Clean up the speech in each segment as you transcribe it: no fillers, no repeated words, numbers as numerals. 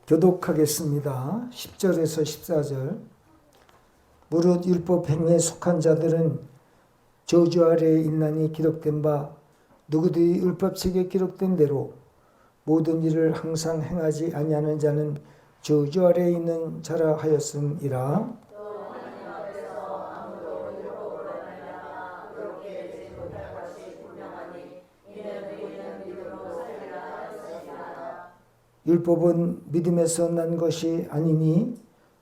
교독하겠습니다. 10절에서 14절. 무릇 율법 행위에 속한 자들은 저주 아래에 있나니 기록된 바 누구든지 율법책에 기록된 대로 모든 일을 항상 행하지 아니하는 자는 저주 아래에 있는 자라 하였음이라. 율법은 믿음에서 난 것이 아니니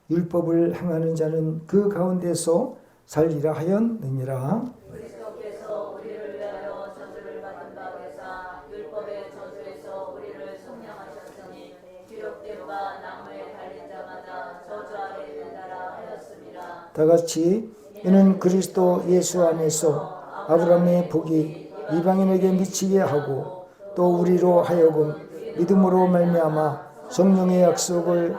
율법을 행하는 자는 그 가운데서 살리라 하였느니라. 그리스도께서 우리를 위하여 저주를 받은 바 되사 율법의 저주에서 우리를 속량하셨으니 기록된 바 나무에 달린 자마다 저주 아래 있는 자라 하였음이라. 다 같이 이는 그리스도 예수 안에서 아브라함의 복이 이방인에게 미치게 하고 또 우리로 하여금 믿음으로 말미암아 성령의 약속을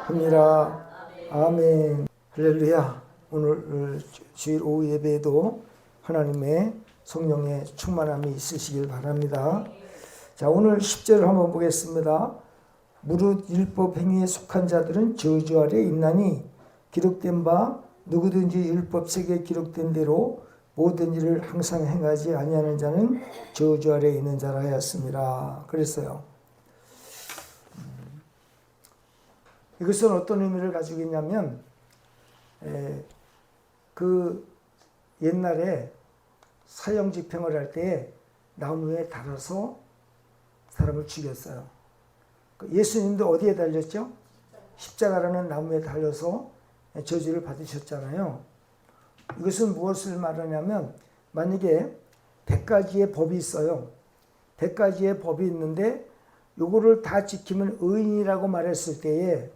함이라. 아멘. 할렐루야. 오늘 주일 오후 예배에도 하나님의 성령의 충만함이 있으시길 바랍니다. 자, 오늘 10절을 한번 보겠습니다. 무릇 율법 행위에 속한 자들은 저주 아래에 있나니 기록된 바 누구든지 율법책에 기록된 대로 모든 일을 항상 행하지 아니하는 자는 저주 아래에 있는 자라 하였습니다. 그랬어요. 이것은 어떤 의미를 가지고 있냐면 그 옛날에 사형 집행을 할 때 나무에 달아서 사람을 죽였어요. 예수님도 어디에 달렸죠? 십자가라는 나무에 달려서 저주를 받으셨잖아요. 이것은 무엇을 말하냐면 만약에 100가지의 법이 있어요. 100가지의 법이 있는데 요거를 다 지키면 의인이라고 말했을 때에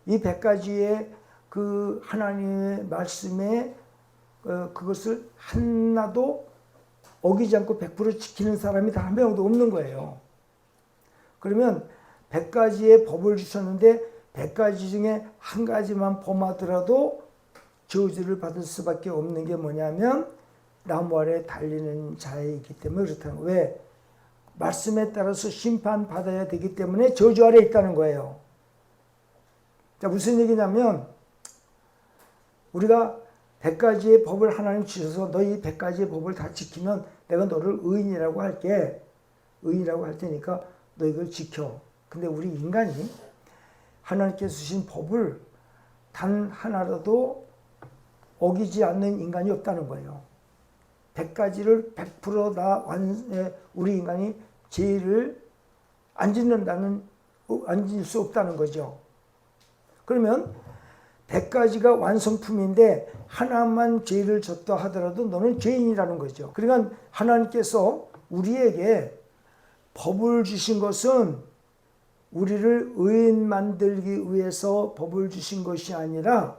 이 100가지의 그 하나님의 말씀에 그것을 하나도 어기지 않고 100% 지키는 사람이 단 한 명도 없는 거예요. 그러면 100가지의 법을 주셨는데 100가지 중에 한 가지만 범하더라도 저주를 받을 수밖에 없는 게 뭐냐면 나무 아래 달리는 자이기 때문에 그렇다는 거예요. 왜? 말씀에 따라서 심판받아야 되기 때문에 저주 아래 있다는 거예요. 자, 무슨 얘기냐면 우리가 100가지의 법을 하나님 주셔서 너희 100가지의 법을 다 지키면 내가 너를 의인이라고 할게. 의인이라고 할 테니까 너 이걸 지켜. 근데 우리 인간이 하나님께서 주신 법을 단 하나라도 어기지 않는 인간이 없다는 거예요. 100가지를 100% 다 우리 인간이 죄를 안 짓을 수 없다는 거죠. 그러면 100가지가 완성품인데 하나만 죄를 졌다 하더라도 너는 죄인이라는 거죠. 그러니까 하나님께서 우리에게 법을 주신 것은 우리를 의인 만들기 위해서 법을 주신 것이 아니라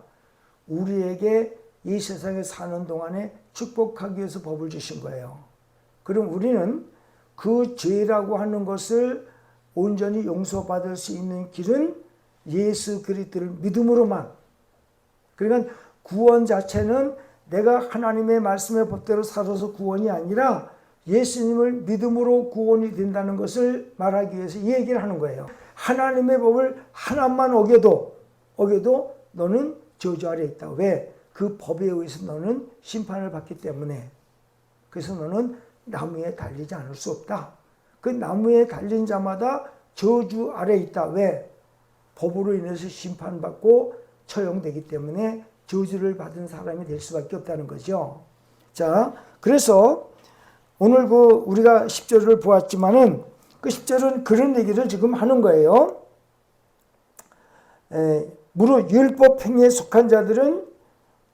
우리에게 이 세상에 사는 동안에 축복하기 위해서 법을 주신 거예요. 그럼 우리는 그 죄라고 하는 것을 온전히 용서받을 수 있는 길은 예수 그리스도를 믿음으로만. 그러니까 구원 자체는 내가 하나님의 말씀의 법대로 살아서 구원이 아니라 예수님을 믿음으로 구원이 된다는 것을 말하기 위해서 이 얘기를 하는 거예요. 하나님의 법을 하나만 어겨도 너는 저주 아래에 있다. 왜? 그 법에 의해서 너는 심판을 받기 때문에. 그래서 너는 나무에 달리지 않을 수 없다. 그 나무에 달린 자마다 저주 아래에 있다. 왜? 법으로 인해서 심판받고 처형되기 때문에 저주를 받은 사람이 될 수밖에 없다는 거죠. 자, 그래서 오늘 우리가 10절을 보았지만은 그 10절은 그런 얘기를 지금 하는 거예요. 무릇 율법 행위에 속한 자들은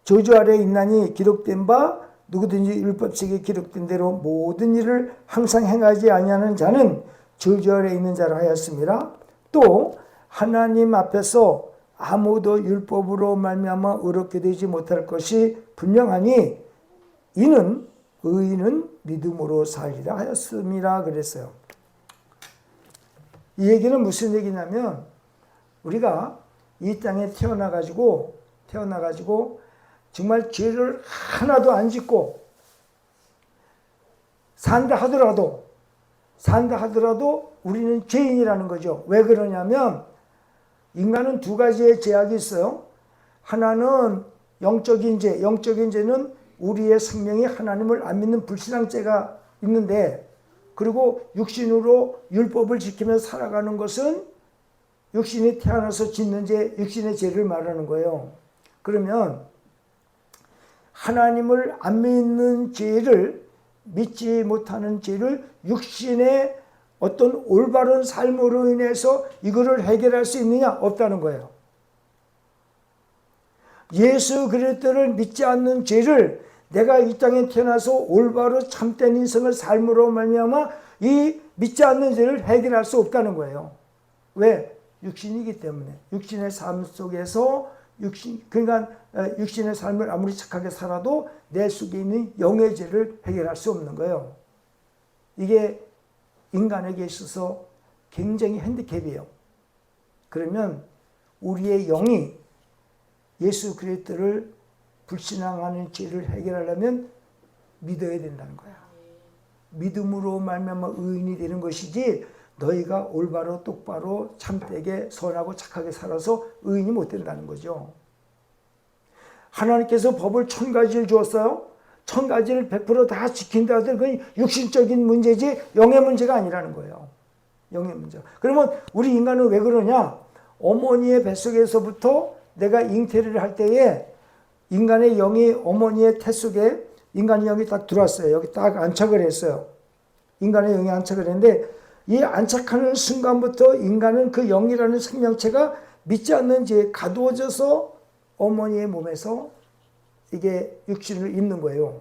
저주 아래에 있나니 기록된 바 누구든지 율법책에 기록된 대로 모든 일을 항상 행하지 아니하는 자는 저주 아래에 있는 자라 하였습니다. 또 하나님 앞에서 아무도 율법으로 말미암아 의롭게 되지 못할 것이 분명하니 이는 의인은 믿음으로 살리라 하였습니다. 그랬어요. 이 얘기는 무슨 얘기냐면 우리가 이 땅에 태어나가지고 정말 죄를 하나도 안 짓고 산다 하더라도 우리는 죄인이라는 거죠. 왜 그러냐면 인간은 두 가지의 죄악이 있어요. 하나는 영적인 죄. 영적인 죄는 우리의 생명이 하나님을 안 믿는 불신앙죄가 있는데, 그리고 육신으로 율법을 지키며 살아가는 것은 육신이 태어나서 짓는 죄, 육신의 죄를 말하는 거예요. 그러면 하나님을 안 믿는 죄를, 믿지 못하는 죄를 육신의 어떤 올바른 삶으로 인해서 이거를 해결할 수 있느냐? 없다는 거예요. 예수 그리스도를 믿지 않는 죄를 내가 이 땅에 태어나서 올바로 참된 인생을 삶으로 말미암아 이 믿지 않는 죄를 해결할 수 없다는 거예요. 왜? 육신이기 때문에. 육신의 삶 속에서 그러니까 육신의 삶을 아무리 착하게 살아도 내 속에 있는 영의 죄를 해결할 수 없는 거예요. 이게 인간에게 있어서 굉장히 핸디캡이에요. 그러면 우리의 영이 예수 그리스도를 불신앙하는 죄를 해결하려면 믿어야 된다는 거야. 믿음으로 말미암아 의인이 되는 것이지, 너희가 올바로 똑바로 참되게 선하고 착하게 살아서 의인이 못 된다는 거죠. 하나님께서 법을 1000가지를 주었어요. 1000가지를 100% 다 지킨다 하더라도 그건 육신적인 문제지 영의 문제가 아니라는 거예요. 영의 문제. 그러면 우리 인간은 왜 그러냐? 어머니의 뱃속에서부터 내가 잉태를 할 때에 인간의 영이 어머니의 태 속에 인간의 영이 딱 들어왔어요. 여기 딱 안착을 했어요. 인간의 영이 안착을 했는데, 이 안착하는 순간부터 인간은 그 영이라는 생명체가 믿지 않는 죄에 가두어져서 어머니의 몸에서 이게 육신을 입는 거예요.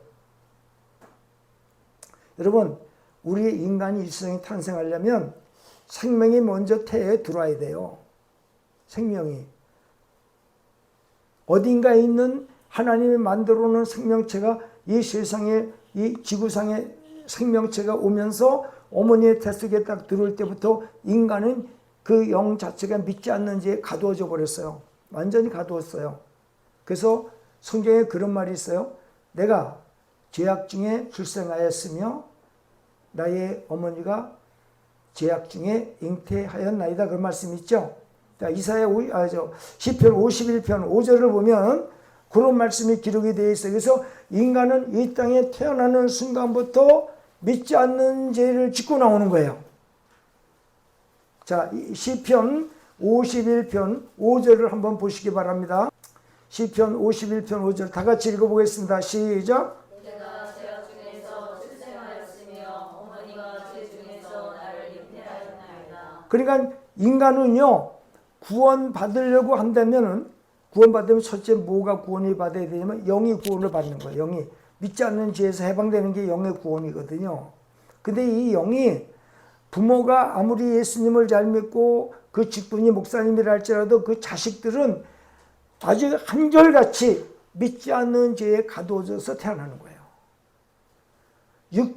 여러분, 우리 인간이 일생에 탄생하려면 생명이 먼저 태에 들어와야 돼요. 생명이. 어딘가에 있는 하나님이 만들어 놓은 생명체가 이 세상에, 이 지구상의 생명체가 오면서 어머니의 태 속에 딱 들어올 때부터 인간은 그 영 자체가 믿지 않는 죄에 가두어져 버렸어요. 완전히 가두었어요. 그래서 성경에 그런 말이 있어요. 내가 죄악 중에 출생하였으며 나의 어머니가 죄악 중에 잉태하였나이다. 그런 말씀이 있죠. 자, 시편 51편 5절을 보면 그런 말씀이 기록이 되어 있어요. 그래서 인간은 이 땅에 태어나는 순간부터 믿지 않는 죄를 짓고 나오는 거예요. 자, 시편 51편 5절을 한번 보시기 바랍니다. 시편 51편 5절 다 같이 읽어보겠습니다. 시작. 내가 죄악 중에서 출생하였으며 어머니가 죄 중에서 나를 잉태하였나이다. 그러니까 인간은요, 구원받으려고 한다면은, 구원받으면 첫째 뭐가 구원을 받아야 되냐면 영이 구원을 받는 거예요. 영이. 믿지 않는 죄에서 해방되는 게 영의 구원이거든요. 근데 이 영이, 부모가 아무리 예수님을 잘 믿고 그 직분이 목사님이라 할지라도 그 자식들은 아주 한결같이 믿지 않는 죄에 가두어져서 태어나는 거예요.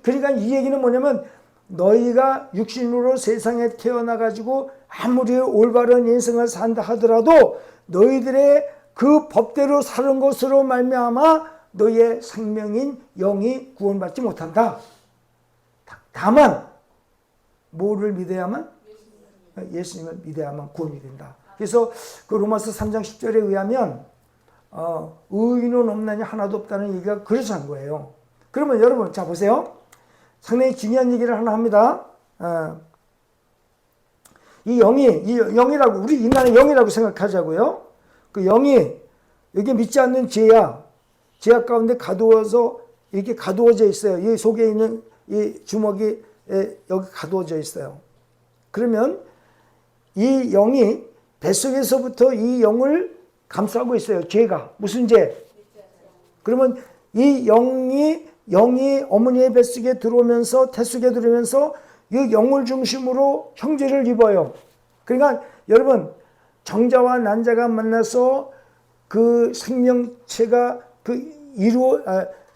그러니까 이 얘기는 뭐냐면, 너희가 육신으로 세상에 태어나가지고 아무리 올바른 인생을 산다 하더라도 너희들의 그 법대로 사는 것으로 말미암아 너희의 생명인 영이 구원받지 못한다. 다만 뭐를 믿어야만? 예수님을 믿어야만 구원이 된다. 그래서 그 로마서 3장 10절에 의하면 의인은 없나니 하나도 없다는 얘기가 그래서 한 거예요. 그러면 여러분, 자 보세요. 상당히 중요한 얘기를 하나 합니다. 이 영이라고, 우리 인간의 영이라고 생각하자고요. 그 영이 여기 믿지 않는 죄악 가운데 가두어서 이렇게 가두어져 있어요. 이 속에 있는 이 주먹이 여기 가두어져 있어요. 그러면 이 영이 뱃속에서부터 이 영을 감싸고 있어요. 죄가. 무슨 죄? 그러면 이 영이 어머니의 뱃속에 들어오면서, 태속에 들어오면서 이 영을 중심으로 형제를 입어요. 그러니까 여러분, 정자와 난자가 만나서 그 생명체가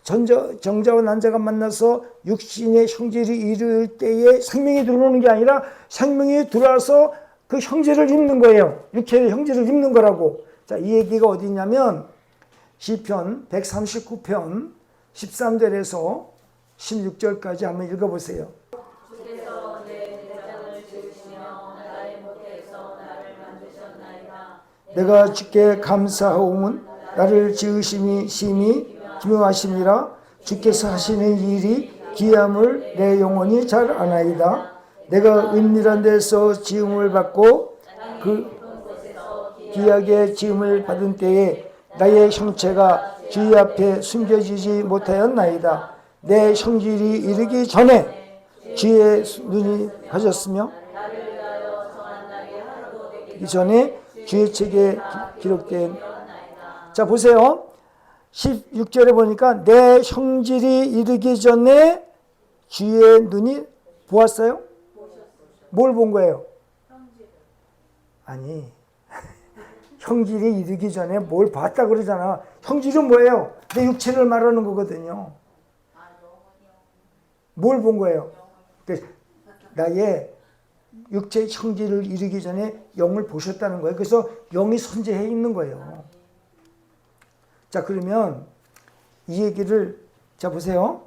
정자와 난자가 만나서 육신의 형제를 이룰 때에 생명이 들어오는 게 아니라 생명이 들어와서 그 형제를 입는 거예요. 육체의 형제를 입는 거라고. 자, 이 얘기가 어디 있냐면 시편 139편 13절에서 16절까지 한번 읽어보세요. 주께서 내 대장을 지으시며 나의 모태에서 나를 만드셨나이다. 내가 주께 감사하오문 나를 지으심이 심히 기묘하심이라. 주께서 하시는 일이 기함을 내 영혼이 잘 아나이다. 내가 은밀한 데서 지음을 받고 그 귀하게 지음을 받은 때에 나의 형체가 주의 앞에 숨겨지지 못하였나이다. 내 형질이 이르기 전에 주의 눈이 하셨으며 이전에 주의 책에 기록된. 자 보세요. 16절에 보니까 내 형질이 이르기 전에 주의 눈이 보았어요? 뭘 본 거예요? 아니 형질이 이르기 전에 뭘 봤다 그러잖아. 형질은 뭐예요? 내 육체를 말하는 거거든요. 뭘 본 거예요? 나의 육체의 형질을 이르기 전에 영을 보셨다는 거예요. 그래서 영이 선재해 있는 거예요. 자 그러면 이 얘기를 자 보세요.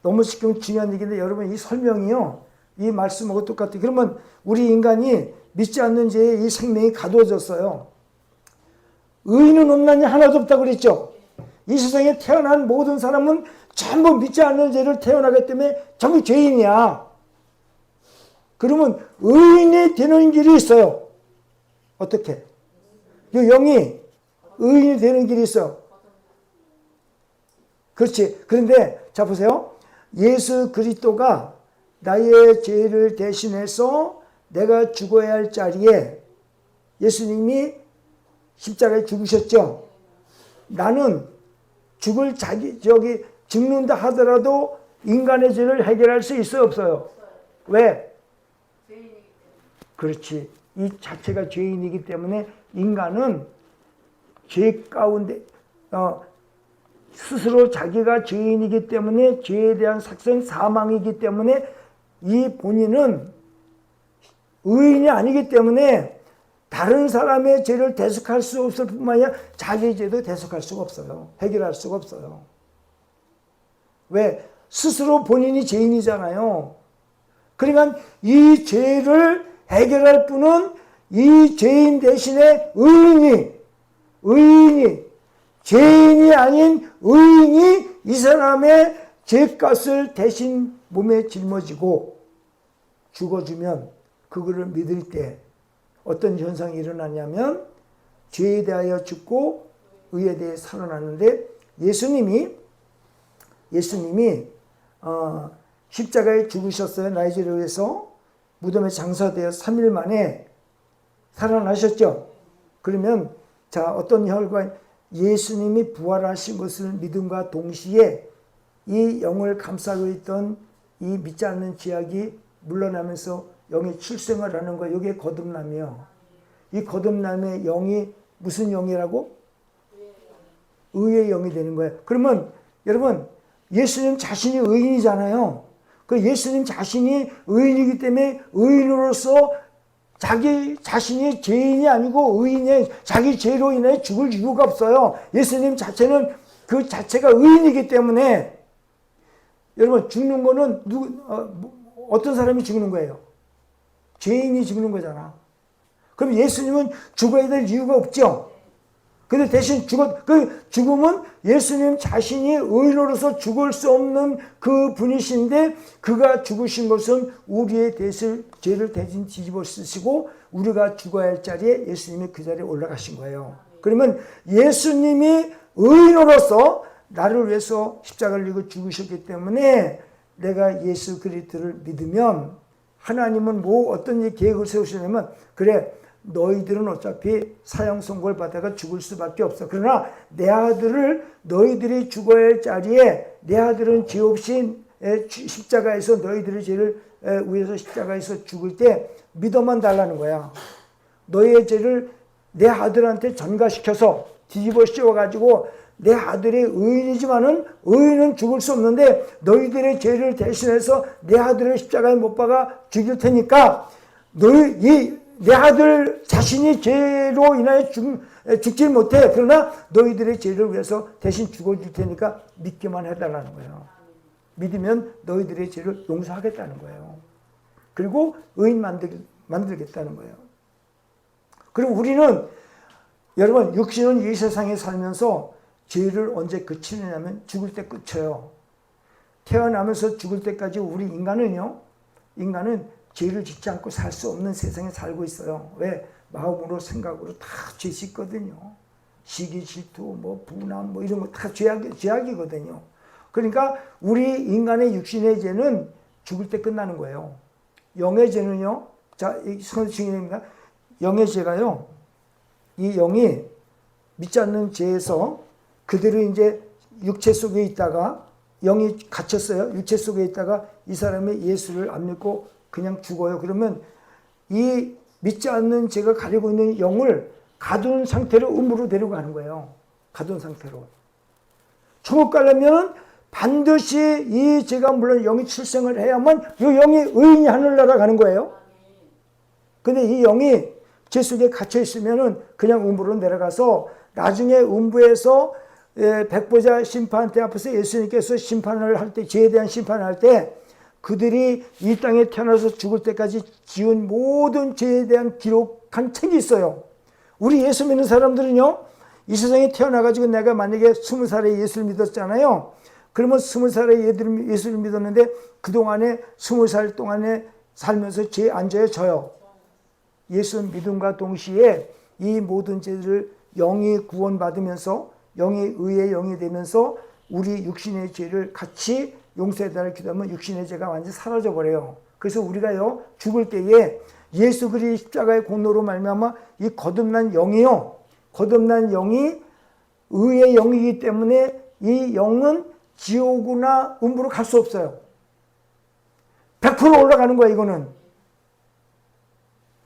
너무 지금 중요한 얘기인데 여러분 이 설명이요. 이 말씀하고 똑같아요. 그러면 우리 인간이 믿지 않는 죄에 이 생명이 가두어졌어요. 의인은 없나니 하나도 없다고 그랬죠. 이 세상에 태어난 모든 사람은 전부 믿지 않는 죄를 태어나기 때문에 전부 죄인이야. 그러면 의인이 되는 길이 있어요. 어떻게? 이 영이 의인이 되는 길이 있어. 그렇지. 그런데 자 보세요. 예수 그리스도가 나의 죄를 대신해서 내가 죽어야 할 자리에 예수님이 십자가에 죽으셨죠. 나는 죽는다 하더라도 인간의 죄를 해결할 수 있어요, 없어요? 왜? 그렇지. 이 자체가 죄인이기 때문에 인간은 죄 가운데 스스로 자기가 죄인이기 때문에 죄에 대한 삭선 사망이기 때문에 이 본인은 의인이 아니기 때문에 다른 사람의 죄를 대속할 수 없을 뿐만 아니라 자기 죄도 대속할 수가 없어요. 해결할 수가 없어요. 왜? 스스로 본인이 죄인이잖아요. 그러니까 이 죄를 해결할 분은 이 죄인 대신에 의인이 죄인이 아닌 의인이 이 사람의 죄값을 대신 몸에 짊어지고 죽어주면 그거를 믿을 때 어떤 현상이 일어나냐면 죄에 대하여 죽고 의에 대해 살아나는데 예수님이 십자가에 죽으셨어요. 나의 죄를 위해서. 무덤에 장사되어 3일 만에 살아나셨죠. 그러면 자 어떤 혈관 예수님이 부활하신 것을 믿음과 동시에 이 영을 감싸고 있던 이 믿지 않는 지약이 물러나면서 영의 출생을 하는 거예요. 이게 거듭남이요. 이 거듭남의 영이 무슨 영이라고? 의의 영이 되는 거예요. 그러면 여러분 예수님 자신이 의인이잖아요. 그 예수님 자신이 의인이기 때문에 의인으로서 자기 자신이 죄인이 아니고 의인이 자기 죄로 인해 죽을 이유가 없어요. 예수님 자체는 그 자체가 의인이기 때문에 여러분 죽는 거는 어떤 사람이 죽는 거예요? 죄인이 죽는 거잖아. 그럼 예수님은 죽어야 될 이유가 없죠. 근데 대신 그 죽음은 예수님 자신이 의인으로서 죽을 수 없는 그 분이신데 그가 죽으신 것은 우리의 죄를 대신 뒤집어 쓰시고 우리가 죽어야 할 자리에 예수님이 그 자리에 올라가신 거예요. 그러면 예수님이 의인으로서 나를 위해서 십자가를 지고 죽으셨기 때문에 내가 예수 그리스도를 믿으면 하나님은 어떤 계획을 세우시냐면 그래 너희들은 어차피 사형 선고를 받다가 죽을 수밖에 없어. 그러나 내 아들을 너희들이 죽어야 할 자리에 내 아들은 죄 없이 십자가에서 너희들의 죄를 위해서 십자가에서 죽을 때 믿어만 달라는 거야. 너희의 죄를 내 아들한테 전가시켜서 뒤집어 씌워가지고 내 아들이 의인이지만은 의인은 죽을 수 없는데 너희들의 죄를 대신해서 내 아들을 십자가에 못 박아 죽일 테니까 내 아들 자신이 죄로 인하여 죽지 못해. 그러나 너희들의 죄를 위해서 대신 죽어줄 테니까 믿기만 해달라는 거예요. 믿으면 너희들의 죄를 용서하겠다는 거예요. 그리고 의인 만들겠다는 거예요. 그럼 우리는 여러분 육신은 이 세상에 살면서 죄를 언제 그치느냐면 죽을 때 그쳐요. 태어나면서 죽을 때까지 우리 인간은 죄를 짓지 않고 살 수 없는 세상에 살고 있어요. 왜? 마음으로 생각으로 다 죄 짓거든요. 시기, 질투, 뭐 분함, 뭐 이런 거 다 죄악이거든요. 그러니까 우리 인간의 육신의 죄는 죽을 때 끝나는 거예요. 영의 죄는요. 자, 선생님입니다. 영의 죄가요. 이 영이 믿지 않는 죄에서 그대로 이제 육체 속에 있다가 영이 갇혔어요. 육체 속에 있다가 이 사람이 예수를 안 믿고 그냥 죽어요. 그러면 이 믿지 않는 죄가 가지고 있는 영을 가둔 상태로 음으로 데려가는 거예요. 가둔 상태로. 천국 가려면 반드시 이 죄가 물론 영이 출생을 해야만 이 영이 의인이 하늘나라 가는 거예요. 근데 이 영이 죄 속에 갇혀 있으면은 그냥 음부로 내려가서 나중에 음부에서 백보자 심판대 앞에서 예수님께서 심판을 할 때, 죄에 대한 심판을 할 때 그들이 이 땅에 태어나서 죽을 때까지 지은 모든 죄에 대한 기록한 책이 있어요. 우리 예수 믿는 사람들은요, 이 세상에 태어나가지고 내가 만약에 20살에 예수를 믿었잖아요. 그러면 20살에 예수를 믿었는데 그동안에 20살 동안에 살면서 죄에 안 져요. 예수 믿음과 동시에 이 모든 죄를 영이 구원받으면서 영의 의의 영이 되면서 우리 육신의 죄를 같이 용서해달라고 기도하면 육신의 죄가 완전히 사라져버려요. 그래서 우리가요 죽을 때에 예수 그리스도의 십자가의 공로로 말미암아 이 거듭난 영이요, 거듭난 영이 의의 영이기 때문에 이 영은 지옥이나 음부로 갈 수 없어요. 100% 올라가는 거야 이거는.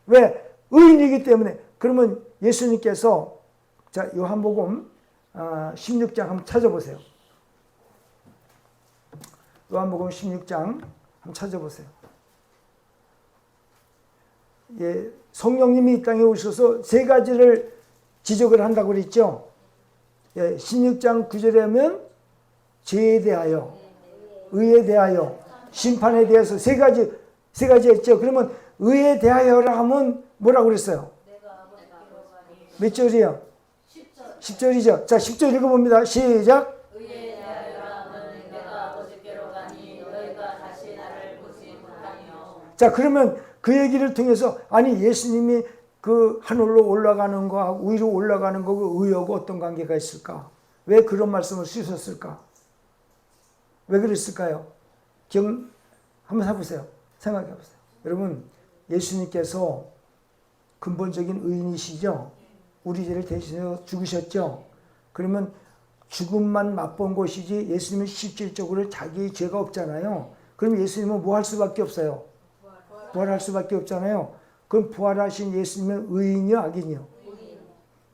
왜? 의인이기 때문에. 그러면 예수님께서 자 요한복음 16장 한번 찾아보세요. 요한복음 16장 한번 찾아보세요. 예, 성령님이 이 땅에 오셔서 세 가지를 지적을 한다고 그랬죠. 예, 16장 9절에 하면 죄에 대하여, 의에 대하여, 심판에 대해서 세 가지 했죠. 그러면 의에 대하여라 하면 뭐라고 그랬어요? 몇 절이요? 10절이죠. 자, 10절 읽어봅니다. 시작. 의에 대하여라 하면 내가 아버지께로 가니 너희가 다시 나를 보지 못하니요. 자, 그러면 그 얘기를 통해서 아니 예수님이 그 하늘로 올라가는 거하고 위로 올라가는 거하고 의하고 어떤 관계가 있을까? 왜 그런 말씀을 쓰셨을까? 왜 그랬을까요? 한번 해보세요. 생각해 보세요. 여러분, 예수님께서 근본적인 의인이시죠? 우리 죄를 대신해서 죽으셨죠? 그러면 죽음만 맛본 것이지 예수님은 실질적으로 자기 죄가 없잖아요. 그럼 예수님은 뭐 할 수밖에 없어요? 부활할 수밖에 없잖아요. 그럼 부활하신 예수님은 의인이요, 악인이요?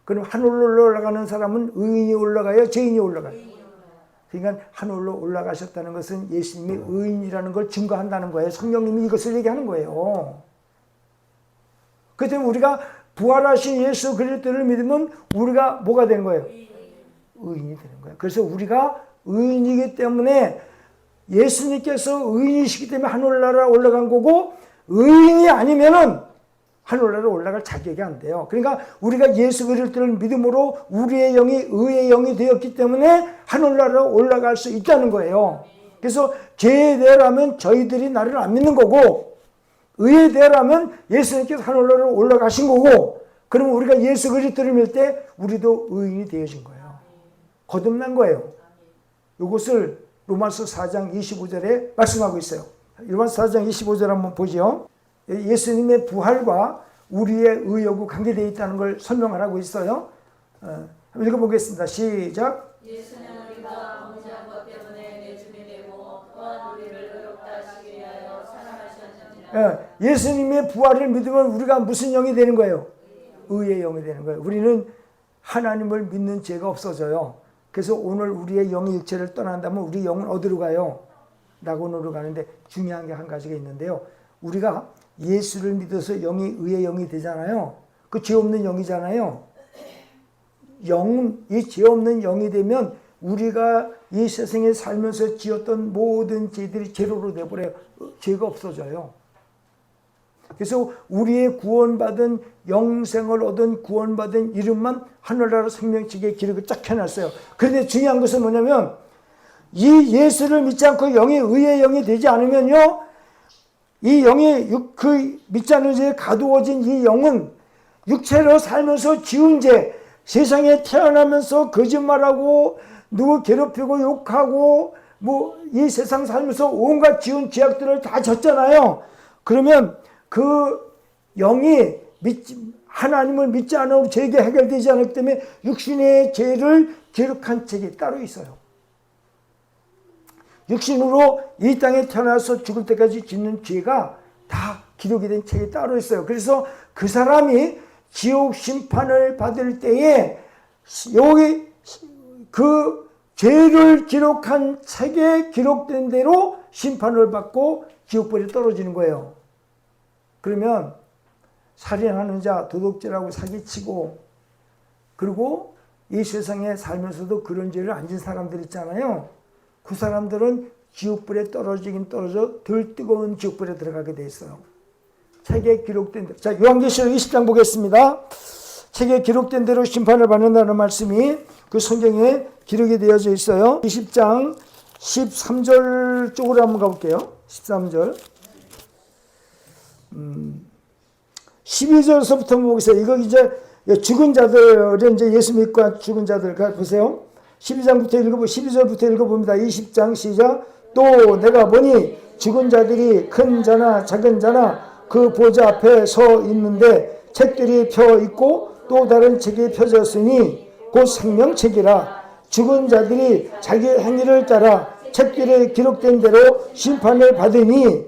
그럼 하늘로 올라가는 사람은 의인이 올라가요, 죄인이 올라가요? 그러니까 하늘로 올라가셨다는 것은 예수님이 의인이라는 걸 증거한다는 거예요. 성령님이 이것을 얘기하는 거예요. 그렇기 때문에 우리가 부활하신 예수 그리스도를 믿으면 우리가 뭐가 되는 거예요? 의인이 되는 거예요. 그래서 우리가 의인이기 때문에 예수님께서 의인이시기 때문에 하늘나라 올라간 거고 의인이 아니면은 하늘나라 올라갈 자격이 안 돼요. 그러니까 우리가 예수 그리스도를 믿음으로 우리의 영이 의의 영이 되었기 때문에 하늘나라 올라갈 수 있다는 거예요. 그래서 죄에 대하면 저희들이 나를 안 믿는 거고 의에 대하면 예수님께서 하늘나라 올라가신 거고 그러면 우리가 예수 그리스도를 믿을 때 우리도 의인이 되어진 거예요. 거듭난 거예요. 이것을 로마서 4장 25절에 말씀하고 있어요. 로마서 4장 25절 한번 보죠. 예수님의 부활과 우리의 의하고 관계되어 있다는 걸 설명을 하고 있어요. 한번 읽어보겠습니다. 시작. 예수는 우리가 범죄한 것 때문에 내 주이 되고 또한 우리를 의롭다 하시기 위하여 사랑하셨느니라. 예수님의 부활을 믿으면 우리가 무슨 영이 되는 거예요? 의의 영이 되는 거예요. 우리는 하나님을 믿는 죄가 없어져요. 그래서 오늘 우리의 영이 육체를 떠난다면 우리 영은 어디로 가요? 낙원으로 가는데 중요한 게 한 가지가 있는데요. 우리가 예수를 믿어서 영이 의의 영이 되잖아요. 그 죄 없는 영이잖아요. 이 죄 없는 영이 되면 우리가 이 세상에 살면서 지었던 모든 죄들이 죄로로 돼버려요. 죄가 없어져요. 그래서 우리의 구원받은 영생을 얻은 구원받은 이름만 하늘나라 생명책에 기록을 쫙 해놨어요. 그런데 중요한 것은 뭐냐면 이 예수를 믿지 않고 의의 영이 되지 않으면요, 이 영이 그 믿지 않는 죄에 가두어진 이 영은 육체로 살면서 지은 죄, 세상에 태어나면서 거짓말하고 누구 괴롭히고 욕하고 뭐 이 세상 살면서 온갖 지은 죄악들을 다 졌잖아요. 그러면 그 영이 하나님을 믿지 않으면 죄가 해결되지 않기 때문에 육신의 죄를 기록한 책이 따로 있어요. 육신으로 이 땅에 태어나서 죽을 때까지 짓는 죄가 다 기록이 된 책이 따로 있어요. 그래서 그 사람이 지옥 심판을 받을 때에 여기 그 죄를 기록한 책에 기록된 대로 심판을 받고 지옥불에 떨어지는 거예요. 그러면 살인하는 자, 도둑질하고 사기치고 그리고 이 세상에 살면서도 그런 죄를 안 진 사람들 있잖아요. 그 사람들은 지옥불에 떨어지긴 떨어져 덜 뜨거운 지옥불에 들어가게 돼 있어요. 책에 기록된 대로. 자, 요한계시록 20장 보겠습니다. 책에 기록된 대로 심판을 받는다는 말씀이 그 성경에 기록이 되어져 있어요. 20장 13절 쪽으로 한번 가볼게요. 13절. 12절서부터 한번 보겠어요. 이거 이제 죽은 자들은 이제 예수 믿고 죽은 자들 보세요. 12절부터 읽어봅니다. 20장 시작. 또 내가 보니 죽은 자들이 큰 자나 작은 자나 그 보좌 앞에 서 있는데 책들이 펴 있고 또 다른 책이 펴졌으니 곧 생명책이라. 죽은 자들이 자기 행위를 따라 책들에 기록된 대로 심판을 받으니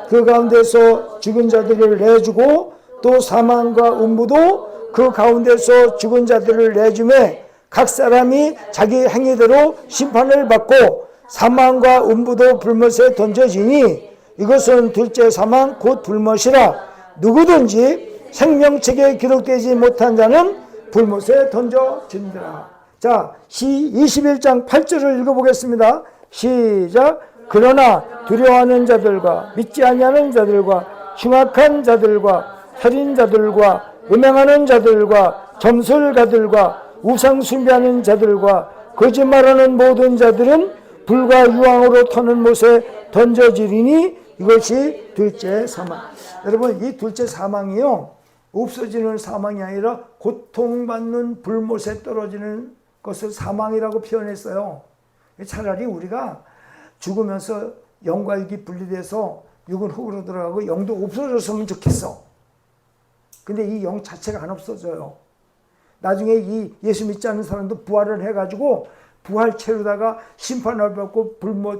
그 가운데서 죽은 자들을 내주고 또 사망과 음부도 그 가운데서 죽은 자들을 내주매 각 사람이 자기 행위대로 심판을 받고 사망과 음부도 불못에 던져지니 이것은 둘째 사망 곧 불못이라. 누구든지 생명책에 기록되지 못한 자는 불못에 던져진다. 자, 21장 8절을 읽어보겠습니다. 시작. 그러나 두려워하는 자들과 믿지 아니하는 자들과 흉악한 자들과 살인자들과 음행하는 자들과 점술가들과 우상 숭배하는 자들과 거짓말하는 모든 자들은 불과 유황으로 터는 못에 던져지리니 이것이 둘째 사망. 여러분, 이 둘째 사망이요, 없어지는 사망이 아니라 고통받는 불못에 떨어지는 것을 사망이라고 표현했어요. 차라리 우리가 죽으면서 영과 육이 분리돼서 육은 흙으로 들어가고 영도 없어졌으면 좋겠어. 근데 이 영 자체가 안 없어져요. 나중에 이 예수 믿지 않는 사람도 부활을 해가지고 부활체로다가 심판을 받고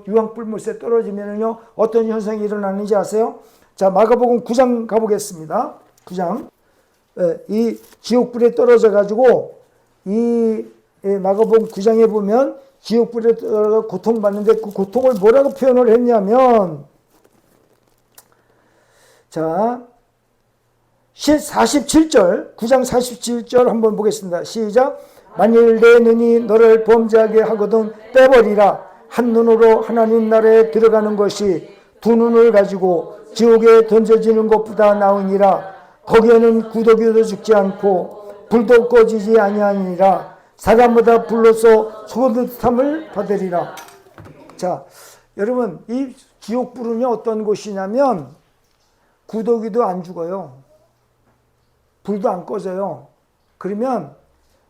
유황불못에 떨어지면요 어떤 현상이 일어나는지 아세요? 자, 마가복음 9장 가보겠습니다. 9장. 이 지옥불에 떨어져 가지고 이 마가복음 9장에 보면 지옥불에 떨어져 고통받는데 그 고통을 뭐라고 표현을 했냐면, 자, 47절, 9장 47절 한번 보겠습니다. 시작. 만일 내 눈이 너를 범죄하게 하거든 떼버리라. 한 눈으로 하나님 나라에 들어가는 것이 두 눈을 가지고 지옥에 던져지는 것보다 나으니라. 거기에는 구더기도 죽지 않고 불도 꺼지지 아니하니라. 사람마다 불로서 소금듯함을 받으리라. 자, 여러분, 이 지옥불은 어떤 곳이냐면 구더기도 안 죽어요. 불도 안 꺼져요. 그러면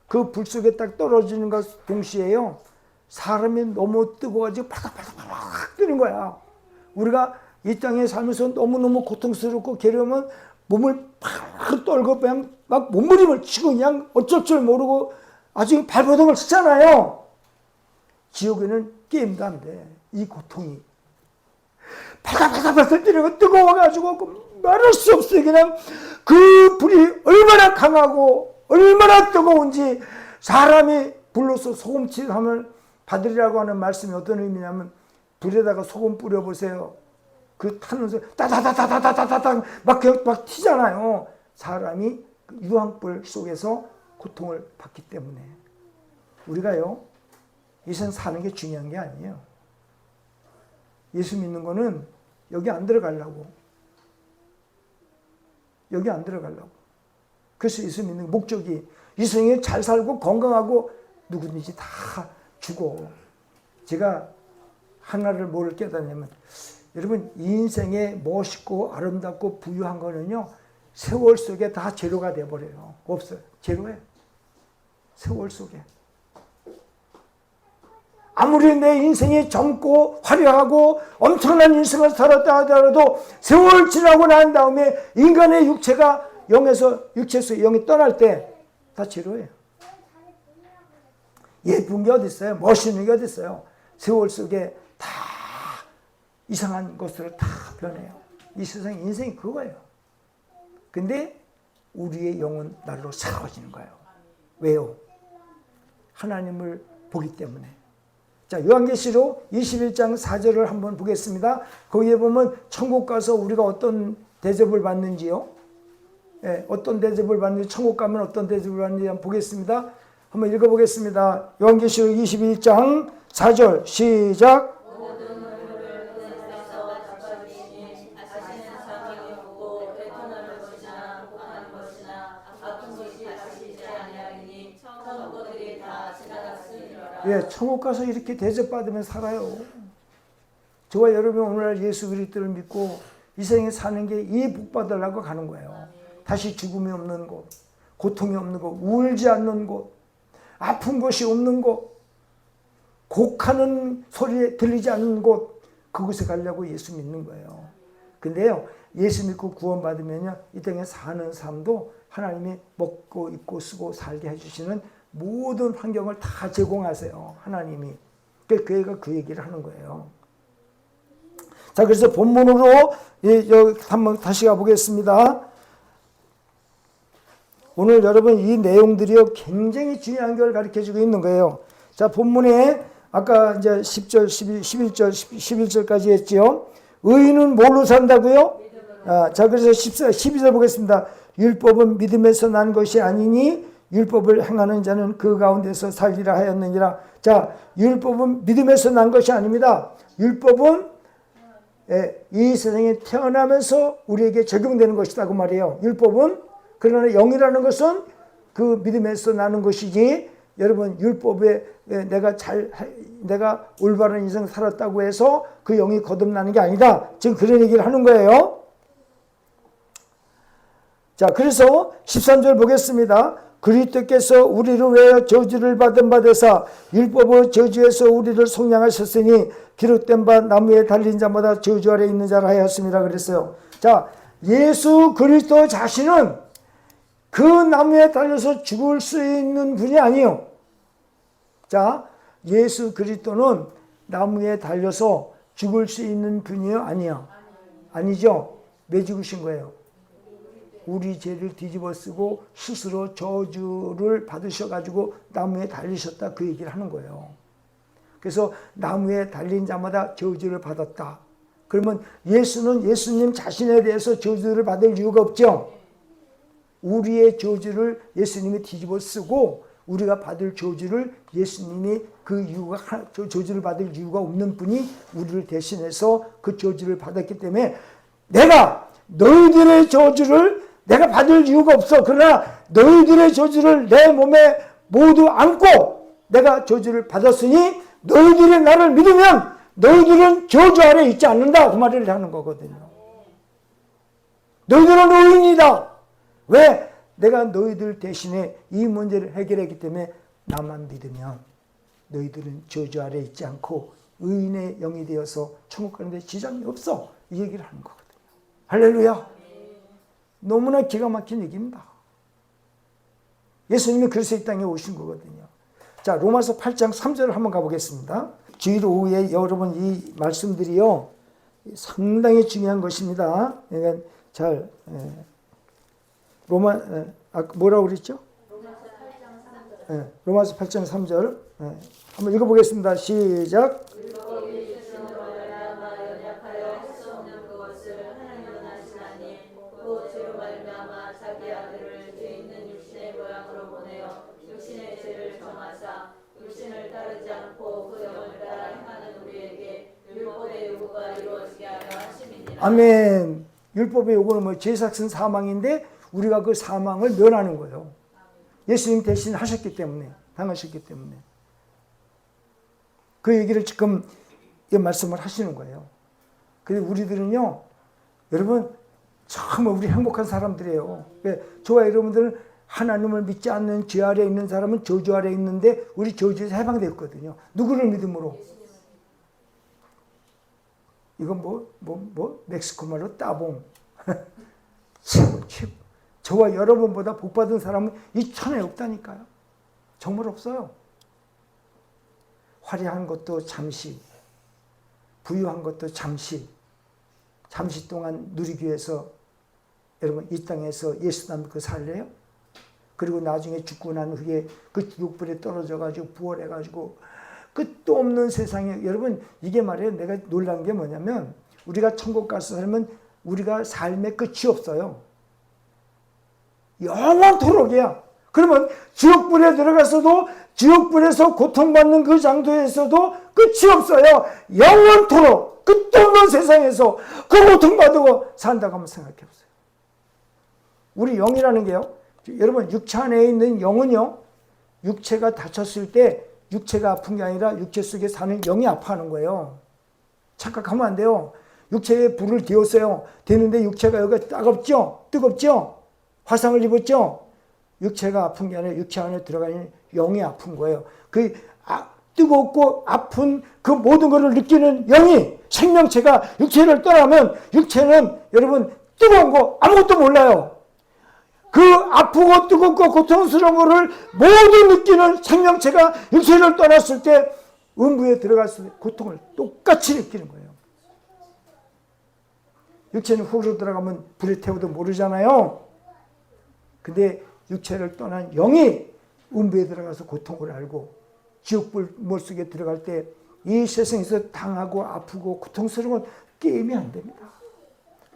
그 불 속에 딱 떨어지는 것 동시에요, 사람이 너무 뜨거워가지고 바닥바닥바닥 뜨는 거야. 우리가 이 땅에 살면서 너무너무 고통스럽고 괴로우면 몸을 팍 떨고 그냥 막 몸부림을 치고 그냥 어쩔 줄 모르고 아주 발버둥을 치잖아요. 지옥에는 게임도 안 돼. 이 고통이 바닥바닥바닥 뜨는 뜨거워가지고 말할 수 없어요. 그냥 그 불이 얼마나 강하고 얼마나 뜨거운지, 사람이 불로서 소금칠함을 받으리라고 하는 말씀이 어떤 의미냐면, 불에다가 소금 뿌려보세요. 그 타는 소리 따다다다다다다다 막 튀잖아요. 사람이 유황불 속에서 고통을 받기 때문에. 우리가요, 이 세상 사는 게 중요한 게 아니에요. 예수 믿는 거는 여기 안 들어가려고. 여기 안 들어가려고. 그래서 예수 믿는 목적이 이 세상에 잘 살고 건강하고 누구든지 다 주고. 제가 하나를 뭘 깨닫냐면 여러분 인생에 멋있고 아름답고 부유한 거는요 세월 속에 다 재료가 돼버려요. 없어요. 재료예요. 세월 속에. 아무리 내 인생이 젊고 화려하고 엄청난 인생을 살았다 하더라도 세월 지나고 난 다음에 인간의 육체가 육체에서 영이 떠날 때 다 재료예요. 예쁜 게 어디 있어요? 멋있는 게 어디 있어요? 세월 속에 다 이상한 것으로 다 변해요. 이 세상 인생이 그거예요. 근데 우리의 영은 날로 새로워지는 거예요. 왜요? 하나님을 보기 때문에. 자, 요한계시록 21장 4절을 한번 보겠습니다. 거기에 보면 천국 가서 우리가 어떤 대접을 받는지요. 어떤 대접을 받는지, 천국 가면 어떤 대접을 받는지 한번 보겠습니다. 한번 읽어보겠습니다. 요한계시록 21장 4절 시작. 예, 천국 가서 이렇게 대접받으면 살아요. 저와 여러분 오늘날 예수 그리스도를 믿고 이 세상에 사는 게 이 복 받으려고 가는 거예요. 다시 죽음이 없는 곳, 고통이 없는 곳, 울지 않는 곳, 아픈 것이 없는 곳, 곡하는 소리에 들리지 않는 곳, 그곳에 가려고 예수 믿는 거예요. 근데요, 예수 믿고 구원받으면요, 이 땅에 사는 삶도 하나님이 먹고 입고 쓰고 살게 해주시는 모든 환경을 다 제공하세요. 하나님이. 그 애가 그 얘기를 하는 거예요. 자, 그래서 본문으로 한번 다시 가보겠습니다. 오늘 여러분 이 내용들이요 굉장히 중요한 걸 가르쳐주고 있는 거예요. 자, 본문에 아까 이제 10절, 11절까지 했지요. 의인은 뭘로 산다고요? 자, 그래서 12절 보겠습니다. 율법은 믿음에서 난 것이 아니니 율법을 행하는 자는 그 가운데서 살리라 하였느니라. 자, 율법은 믿음에서 난 것이 아닙니다. 율법은 이 세상에 태어나면서 우리에게 적용되는 것이다 그 말이에요. 율법은. 그러나 영이라는 것은 그 믿음에서 나는 것이지, 여러분 율법에 내가 올바른 인생 살았다고 해서 그 영이 거듭나는 게 아니다. 지금 그런 얘기를 하는 거예요. 자, 그래서 13절 보겠습니다. 그리스도께서 우리를 위하여 저주를 받은 바 되사 율법의 저주에서 우리를 속량하셨으니 기록된 바 나무에 달린 자마다 저주 아래 있는 자라 하였습니다. 그랬어요. 자, 예수 그리스도 자신은 그 나무에 달려서 죽을 수 있는 분이 아니에요. 자, 예수 그리스도는 나무에 달려서 죽을 수 있는 분이요? 아니요? 아니죠? 왜 죽으신 거예요? 우리 죄를 뒤집어 쓰고 스스로 저주를 받으셔가지고 나무에 달리셨다 그 얘기를 하는 거예요. 그래서 나무에 달린 자마다 저주를 받았다. 그러면 예수님 자신에 대해서 저주를 받을 이유가 없죠. 우리의 저주를 예수님이 뒤집어 쓰고 우리가 받을 저주를 예수님이 저주를 받을 이유가 없는 분이 우리를 대신해서 그 저주를 받았기 때문에 내가 너희들의 저주를 내가 받을 이유가 없어. 그러나 너희들의 저주를 내 몸에 모두 안고 내가 저주를 받았으니 너희들이 나를 믿으면 너희들은 저주 아래 있지 않는다. 그 말을 하는 거거든요. 너희들은 의인이다. 왜? 내가 너희들 대신에 이 문제를 해결했기 때문에 나만 믿으면 너희들은 저주 아래 있지 않고 의인의 영이 되어서 천국 가는 데 지장이 없어. 이 얘기를 하는 거거든요. 할렐루야. 너무나 기가 막힌 얘기입니다. 예수님이 그래서 이 땅에 오신 거거든요. 자, 로마서 8장 3절을 한번 가보겠습니다. 주일 오후에 여러분 이 말씀들이요 상당히 중요한 것입니다. 그러니까 잘 뭐라고 그랬죠? 로마서 8장 3절 한번 읽어보겠습니다. 시작. 아멘. 율법의 요구는 뭐 죄삭은 사망인데 우리가 그 사망을 면하는 거예요. 예수님 대신 하셨기 때문에, 당하셨기 때문에. 그 얘기를 지금 이 말씀을 하시는 거예요. 근데 우리들은요, 여러분 정말 우리 행복한 사람들이에요. 저와 여러분들은 하나님을 믿지 않는 죄 아래 있는 사람은 저주 아래 있는데 우리 저주에서 해방되었거든요. 누구를 믿음으로? 이건 멕시코 말로 따봉. 최고. 저와 여러분보다 복받은 사람은 이 천하에 없다니까요. 정말 없어요. 화려한 것도 잠시, 부유한 것도 잠시 동안 누리기 위해서 여러분 이 땅에서 예수 믿고 살래요? 그리고 나중에 죽고 난 후에 그 지옥불에 떨어져가지고 부활해가지고 끝도 없는 세상에, 여러분 이게 말이에요. 내가 놀란 게 뭐냐면 우리가 천국 가서 살면 우리가 삶의 끝이 없어요. 영원토록이야. 그러면 지옥불에 들어가서도 지옥불에서 고통받는 그 장소에서도 끝이 없어요. 영원토록 끝도 없는 세상에서 그 고통받고 산다고 한번 생각해 보세요. 우리 영이라는 게요, 여러분 육체 안에 있는 영은요, 육체가 다쳤을 때 육체가 아픈 게 아니라 육체 속에 사는 영이 아파하는 거예요. 착각하면 안 돼요. 육체에 불을 데웠어요. 데는데 육체가 여기가 따갑죠? 뜨겁죠? 화상을 입었죠? 육체가 아픈 게 아니라 육체 안에 들어가는 영이 아픈 거예요. 그 뜨겁고 아픈 그 모든 것을 느끼는 영이, 생명체가 육체를 떠나면 육체는 여러분 뜨거운 거 아무것도 몰라요. 그 아프고 뜨겁고 고통스러운 것을 모두 느끼는 생명체가 육체를 떠났을 때 음부에 들어갔을 때 고통을 똑같이 느끼는 거예요. 육체는 흙으로 들어가면 불에 태워도 모르잖아요. 근데 육체를 떠난 영이 음부에 들어가서 고통을 알고 지옥불 물속에 들어갈 때 이 세상에서 당하고 아프고 고통스러운 건 게임이 안 됩니다.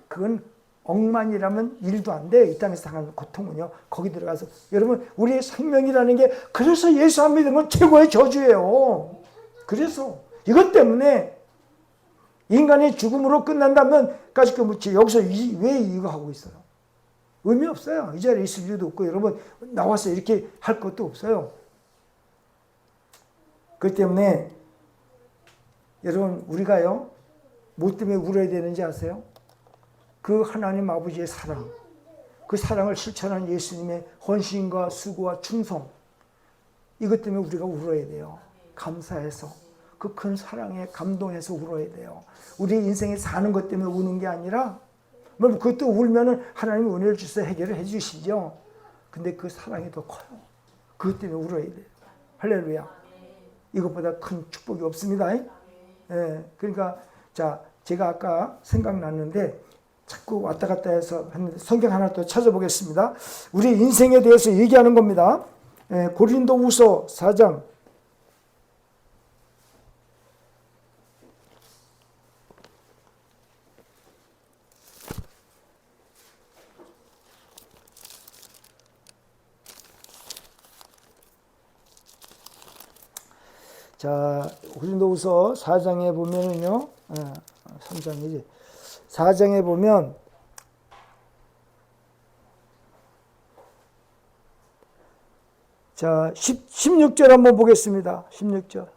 그건 억만이라면 일도 안 돼. 이 땅에서 당하는 고통은요. 거기 들어가서 여러분 우리의 생명이라는 게, 그래서 예수 안 믿는 건 최고의 저주예요. 그래서 이것 때문에 인간의 죽음으로 끝난다면 까짓 거 묻지 여기서 왜 이거 하고 있어요? 의미 없어요. 이 자리에 있을 이유도 없고 여러분 나와서 이렇게 할 것도 없어요. 그렇기 때문에 여러분 우리가요 뭐 때문에 울어야 되는지 아세요? 그 하나님 아버지의 사랑, 그 사랑을 실천한 예수님의 헌신과 수고와 충성, 이것 때문에 우리가 울어야 돼요. 감사해서, 그 큰 사랑에 감동해서 울어야 돼요. 우리 인생에 사는 것 때문에 우는 게 아니라, 뭐 그것도 울면은 하나님이 은혜를 주셔서 해결을 해주시죠. 근데 그 사랑이 더 커요. 그것 때문에 울어야 돼요. 할렐루야. 이것보다 큰 축복이 없습니다. 예, 그러니까 자 제가 아까 생각났는데 자꾸 왔다 갔다 해서 했는데 성경 하나 또 찾아보겠습니다. 우리 인생에 대해서 얘기하는 겁니다. 예, 고린도후서 4장 자, 고린도후서 4장에 보면은요, 3장이지. 4장에 보면, 자, 16절 한번 보겠습니다. 16절.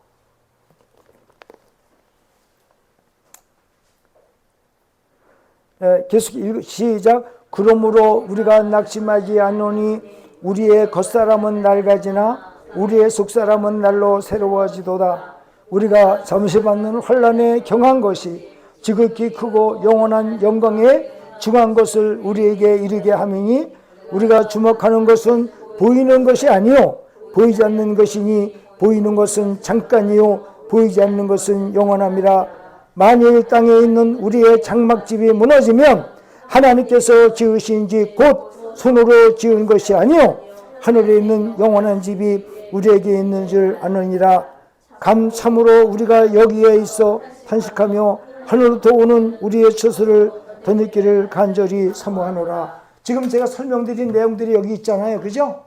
계속 시작. 그러므로 우리가 낙심하지 않노니 우리의 겉사람은 낡아지나 우리의 속사람은 날로 새로워지도다. 우리가 잠시 받는 환난에 경한 것이 지극히 크고 영원한 영광에 중한 것을 우리에게 이르게 하미니 우리가 주목하는 것은 보이는 것이 아니요 보이지 않는 것이니 보이는 것은 잠깐이요 보이지 않는 것은 영원함이라. 만일 땅에 있는 우리의 장막집이 무너지면 하나님께서 지으신 집 곧 손으로 지은 것이 아니요 하늘에 있는 영원한 집이 우리에게 있는 줄 아느니라. 감참으로 우리가 여기에 있어 탄식하며 하늘로부터 오는 우리의 처소를 덧입기를 간절히 사모하노라. 지금 제가 설명드린 내용들이 여기 있잖아요. 그죠?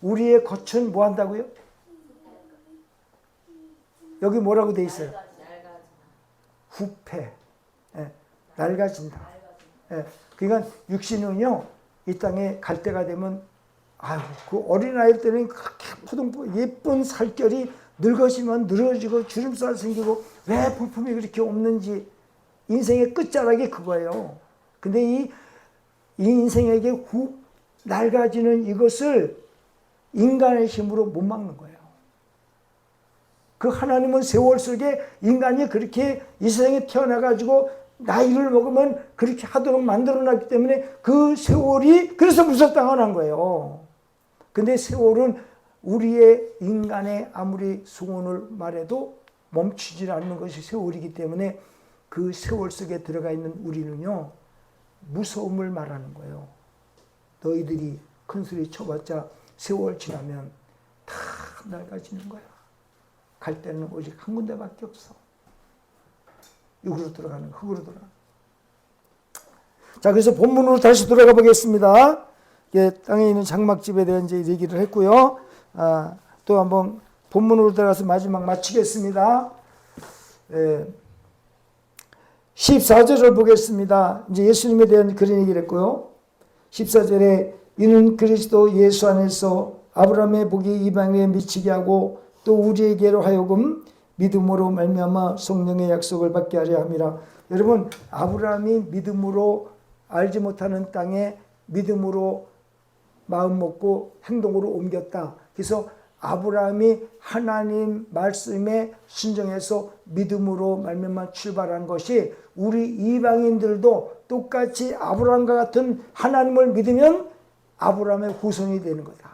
우리의 겉은 뭐 한다고요? 여기 뭐라고 돼 있어요? 후패. 네, 낡아진다. 예. 그러니까 육신은요, 이 땅에 갈 때가 되면, 아유, 그 어린아이 때는 그렇게 포동포 예쁜 살결이 늙어지면 늘어지고 주름살 생기고 왜 볼품이 그렇게 없는지 인생의 끝자락이 그거예요. 근데 이 인생에게 낡아지는 이것을 인간의 힘으로 못 막는 거예요. 그 하나님은 세월 속에 인간이 그렇게 이 세상에 태어나가지고 나이를 먹으면 그렇게 하도록 만들어놨기 때문에 그 세월이 그래서 무섭다고 거예요. 근데 세월은 우리의 인간의 아무리 소원을 말해도 멈추지 않는 것이 세월이기 때문에 그 세월 속에 들어가 있는 우리는요, 무서움을 말하는 거예요. 너희들이 큰 소리 쳐봤자 세월 지나면 다 낡아지는 거야. 갈 때는 오직 한 군데밖에 없어. 육으로 들어가는, 흙으로 들어가는. 자, 그래서 본문으로 다시 돌아가 보겠습니다. 예, 땅에 있는 장막집에 대한 이제 얘기를 했고요. 또 한번 본문으로 들어가서 마지막 마치겠습니다. 14절을 보겠습니다. 이제 예수님에 대한 그런 얘기를 했고요. 14절에 이는 그리스도 예수 안에서 아브라함의 복이 이방에 미치게 하고 또 우리에게로 하여금 믿음으로 말미암아 성령의 약속을 받게 하려 함이라. 여러분, 아브라함이 믿음으로 알지 못하는 땅에 믿음으로 마음 먹고 행동으로 옮겼다. 그래서 아브라함이 하나님 말씀에 순종해서 믿음으로 말미암아 출발한 것이 우리 이방인들도 똑같이 아브라함과 같은 하나님을 믿으면 아브라함의 후손이 되는 거다.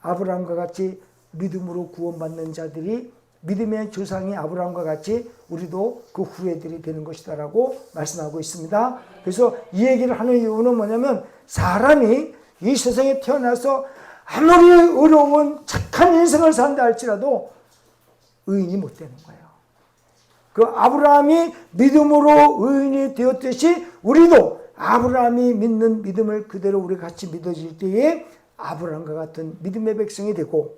아브라함과 같이 믿음으로 구원받는 자들이 믿음의 조상이 아브라함과 같이 우리도 그 후예들이 되는 것이다라고 말씀하고 있습니다. 그래서 이 얘기를 하는 이유는 뭐냐면 사람이 이 세상에 태어나서 아무리 어려운 착한 인생을 산다 할지라도 의인이 못 되는 거예요. 그 아브라함이 믿음으로 의인이 되었듯이 우리도 아브라함이 믿는 믿음을 그대로 우리 같이 믿어질 때에 아브라함과 같은 믿음의 백성이 되고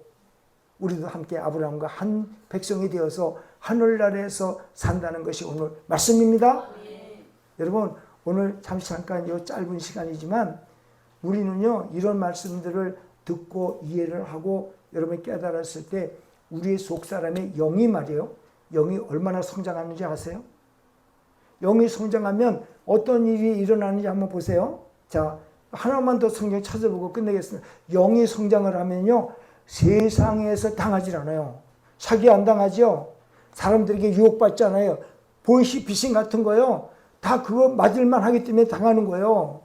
우리도 함께 아브라함과 한 백성이 되어서 하늘나라에서 산다는 것이 오늘 말씀입니다. 여러분, 오늘 잠깐 이 짧은 시간이지만 우리는요, 이런 말씀들을 듣고 이해를 하고 여러분이 깨달았을 때 우리의 속사람의 영이 말이에요. 영이 얼마나 성장하는지 아세요? 영이 성장하면 어떤 일이 일어나는지 한번 보세요. 자, 하나만 더 성경 찾아보고 끝내겠습니다. 영이 성장을 하면요, 세상에서 당하지 않아요. 사기 안 당하죠. 사람들에게 유혹받지 않아요. 보이시피싱 같은 거요, 다 그거 맞을만 하기 때문에 당하는 거예요.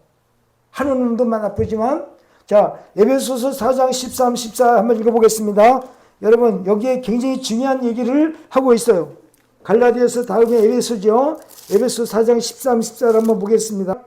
하는 놈도만 나쁘지만. 자, 에베소서 4장 13, 14 한번 읽어보겠습니다. 여러분, 여기에 굉장히 중요한 얘기를 하고 있어요. 갈라디아서 다음에 에베소죠. 에베소 4장 13, 14를 한번 보겠습니다.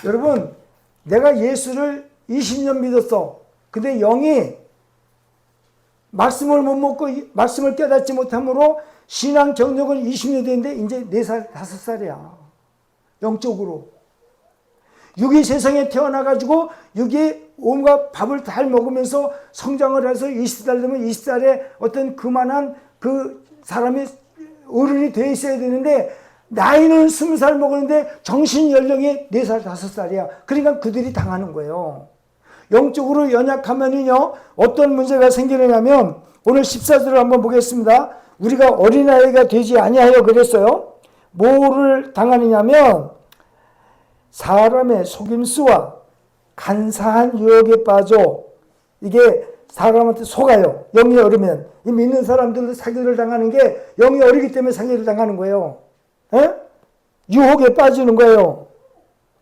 여러분, 내가 예수를 20년 믿었어. 근데 영이 말씀을 못 먹고 말씀을 깨닫지 못함으로 신앙 경력은 20년 됐는데 이제 4살, 5살이야. 영적으로. 육이 세상에 태어나가지고 육이 온갖 밥을 잘 먹으면서 성장을 해서 20살 되면 20살에 어떤 그만한 그 사람이 어른이 돼 있어야 되는데 나이는 20살 먹었는데 정신 연령이 4살, 5살이야. 그러니까 그들이 당하는 거예요. 영적으로 연약하면요, 어떤 문제가 생기느냐면, 오늘 14절을 한번 보겠습니다. 우리가 어린아이가 되지 아니하여 그랬어요. 뭐를 당하느냐면, 사람의 속임수와 간사한 유혹에 빠져, 이게 사람한테 속아요. 영이 어리면. 이 믿는 사람들도 사기를 당하는 게 영이 어리기 때문에 사기를 당하는 거예요. 유혹에 빠지는 거예요.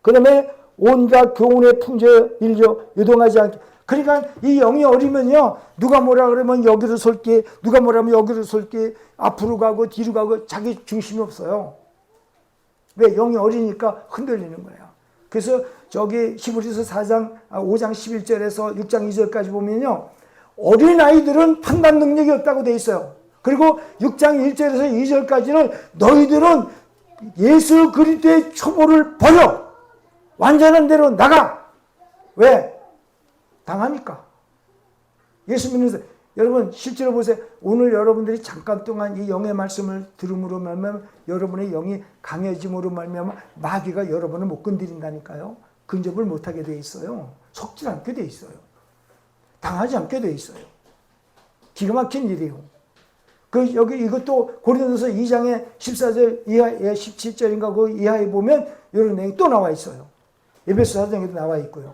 그 다음에 온갖 교훈의 풍조에 밀려 유동하지 않게. 그러니까 이 영이 어리면요, 누가 뭐라 그러면 여기로 쏠게, 누가 뭐라 하면 여기로 쏠게, 앞으로 가고 뒤로 가고 자기 중심이 없어요. 왜? 영이 어리니까 흔들리는 거예요. 그래서 저기 히브리서 5장 11절에서 6장 2절까지 보면요, 어린아이들은 판단 능력이 없다고 돼 있어요. 그리고 6장 1절에서 2절까지는 너희들은 예수 그리스도의 초보를 버려. 완전한 대로 나가. 왜? 당하니까. 예수 믿는 사람. 여러분 실제로 보세요. 오늘 여러분들이 잠깐 동안 이 영의 말씀을 들음으로 말미암아 여러분의 영이 강해짐으로 말미암아 마귀가 여러분을 못 건드린다니까요. 근접을 못하게 돼 있어요. 속지 않게 돼 있어요. 당하지 않게 돼 있어요. 기가 막힌 일이에요. 여기 이것도 고린도서 2장의 14절 이하에 17절인가 그 이하에 보면 이런 내용이 또 나와 있어요. 에베소 4장에도 나와 있고요.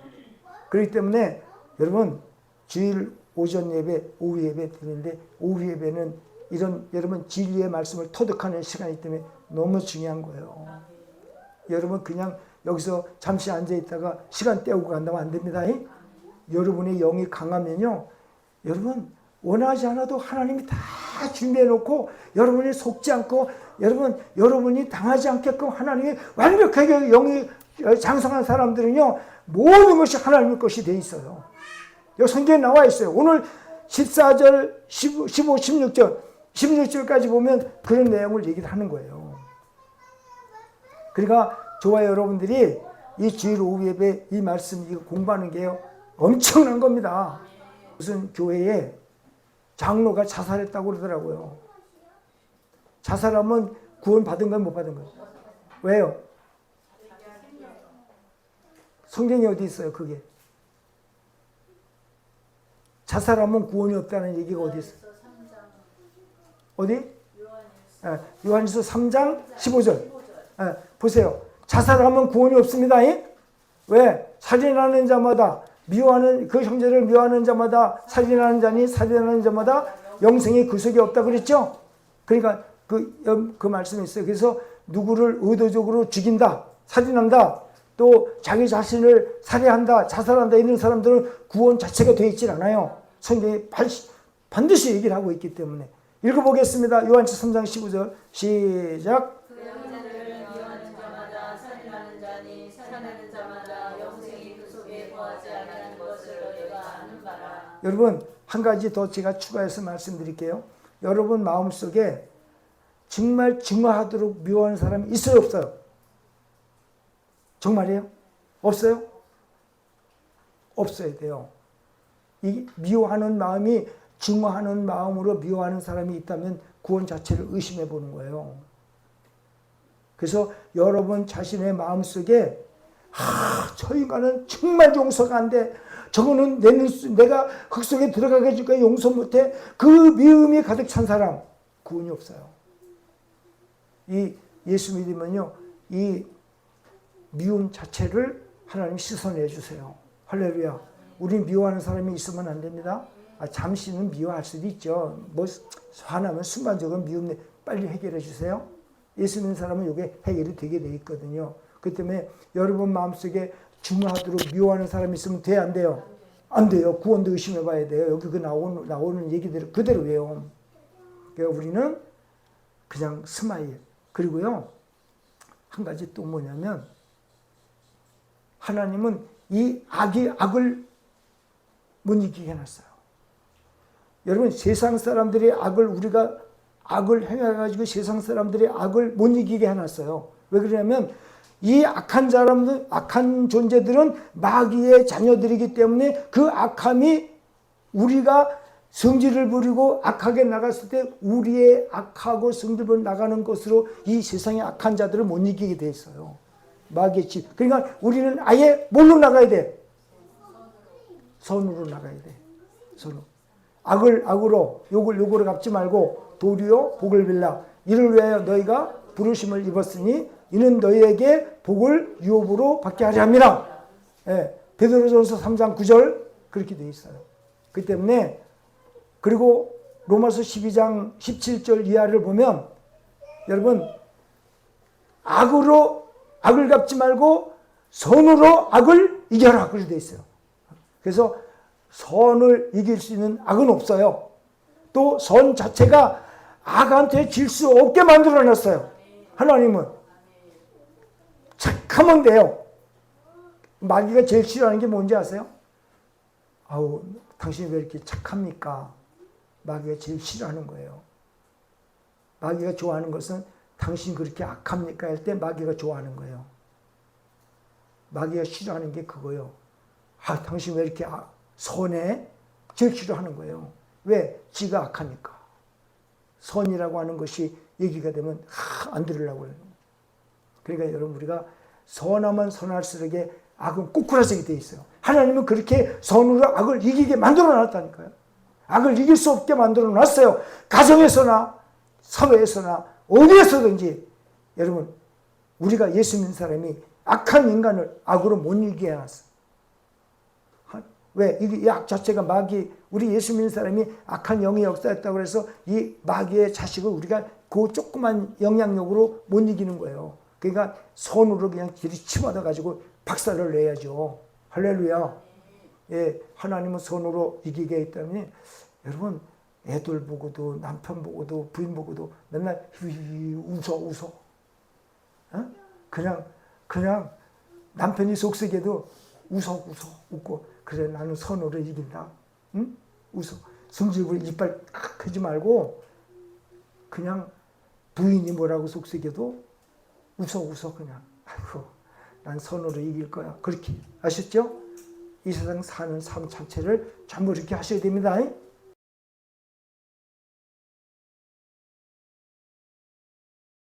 그렇기 때문에 여러분 주일 오전 예배, 오후 예배 드리는데 오후 예배는 이런 여러분 진리의 말씀을 터득하는 시간이기 때문에 너무 중요한 거예요. 여러분 그냥 여기서 잠시 앉아 있다가 시간 때우고 간다면 안 됩니다. 여러분의 영이 강하면요. 여러분 원하지 않아도 하나님이 다 준비해 놓고 여러분이 속지 않고 여러분이 당하지 않게끔 하나님이 완벽하게 영이 장성한 사람들은요. 모든 것이 하나님의 것이 돼 있어요. 여기 성경에 나와 있어요. 오늘 14절, 15, 16절, 16절까지 보면 그런 내용을 얘기를 하는 거예요. 그러니까 저와 여러분들이 이 주일 오후 예배 이 말씀 이거 공부하는 게요. 엄청난 겁니다. 무슨 교회에 장로가 자살했다고 그러더라고요. 자살하면 구원 받은 건 못 받은 거예요. 왜요? 성경이 어디 있어요, 그게? 자살하면 구원이 없다는 얘기가 어디 있어요? 어디? 요한일서 3장 15절. 보세요. 자살하면 구원이 없습니다. 왜? 살인하는 자마다 미워하는 그 형제를 미워하는 자마다 살인하는 자니 살인하는 자마다 영생의 구속이 없다 그랬죠? 그러니까 그 말씀이 있어요. 그래서 누구를 의도적으로 죽인다, 살인한다, 또 자기 자신을 살해한다, 자살한다 이런 사람들은 구원 자체가 되어 있질 않아요. 성경이 반드시 얘기를 하고 있기 때문에 읽어보겠습니다. 요한일서 3장 15절 시작. 여러분 한 가지 더 제가 추가해서 말씀드릴게요. 여러분 마음속에 정말 증오하도록 미워하는 사람이 있어요, 없어요? 정말이에요? 없어요? 없어야 돼요. 이 미워하는 마음이 증오하는 마음으로 미워하는 사람이 있다면 구원 자체를 의심해 보는 거예요. 그래서 여러분 자신의 마음속에 저 인간은 정말 용서가 안 돼. 저거는 내가 흙 속에 들어가게 해줄까 용서 못해. 그 미움이 가득 찬 사람 구원이 없어요. 이 예수 믿으면요. 이 미움 자체를 하나님 씻어내 주세요. 할렐루야. 우리 미워하는 사람이 있으면 안 됩니다. 잠시는 미워할 수도 있죠. 뭐 화나면 순간적으로 미움 빨리 해결해 주세요. 예수 믿는 사람은 이게 해결이 되게 돼 있거든요. 그렇기 때문에 여러분 마음속에 중요하도록 미워하는 사람이 있으면 돼요, 안 돼요? 안 돼요. 구원도 의심해 봐야 돼요. 여기 그 나오는 얘기대로 그대로 해요. 그러니까 우리는 그냥 스마일. 그리고요, 한 가지 또 뭐냐면, 하나님은 이 악을 못 이기게 해놨어요. 여러분, 세상 사람들의 우리가 악을 행해가지고 세상 사람들의 악을 못 이기게 해놨어요. 왜 그러냐면, 이 악한 존재들은 마귀의 자녀들이기 때문에 그 악함이 우리가 성질을 부리고 악하게 나갔을 때 우리의 악하고 성질을 나가는 것으로 이 세상의 악한 자들을 못 이기게 돼 있어요. 마귀의 집. 그러니까 우리는 아예 뭘로 나가야 돼? 선으로 나가야 돼. 선으로. 악으로 욕으로 갚지 말고 도리어 복을 빌라. 이를 위하여 너희가 부르심을 입었으니 이는 너희에게 복을 유업으로 받게 하려 함이라. 베드로전서 3장 9절 그렇게 되어 있어요. 그렇기 때문에 그리고 로마서 12장 17절 이하를 보면 여러분 악을 갚지 말고 선으로 악을 이겨라 그렇게 되어 있어요. 그래서 선을 이길 수 있는 악은 없어요. 또 선 자체가 악한테 질 수 없게 만들어 놨어요. 하나님은 착하면 돼요. 마귀가 제일 싫어하는 게 뭔지 아세요? 당신이 왜 이렇게 착합니까? 마귀가 제일 싫어하는 거예요. 마귀가 좋아하는 것은 당신 그렇게 악합니까? 할 때 마귀가 좋아하는 거예요. 마귀가 싫어하는 게 그거예요. 아, 당신 왜 이렇게 선해? 제일 싫어하는 거예요. 왜? 지가 악하니까. 선이라고 하는 것이 얘기가 되면 안 들으려고 해요. 그러니까 여러분 우리가 선하면 선할수록에 악은 꼬꾸라지게 돼 있어요. 하나님은 그렇게 선으로 악을 이기게 만들어 놨다니까요. 악을 이길 수 없게 만들어 놨어요. 가정에서나 사회에서나 어디에서든지. 여러분 우리가 예수 믿는 사람이 악한 인간을 악으로 못 이기게 해놨어요. 왜? 이 악 자체가 마귀, 우리 예수 믿는 사람이 악한 영의 역사였다고 해서 이 마귀의 자식을 우리가 그 조그만 영향력으로 못 이기는 거예요. 그러니까 선으로 그냥 들이치받아가지고 박살을 내야죠. 할렐루야. 예, 하나님은 선으로 이기게 했다니. 여러분 애들 보고도 남편 보고도 부인 보고도 맨날 웃어. 어? 그냥 남편이 속썩여도 웃고 그래 나는 선으로 이긴다. 응? 웃어. 승질부리 이빨 크지 말고 그냥 부인이 뭐라고 속썩여도 웃어 그냥. 아이고 난 선으로 이길 거야. 그렇게 아셨죠? 이 세상 사는 삶 자체를 전부 이렇게 하셔야 됩니다.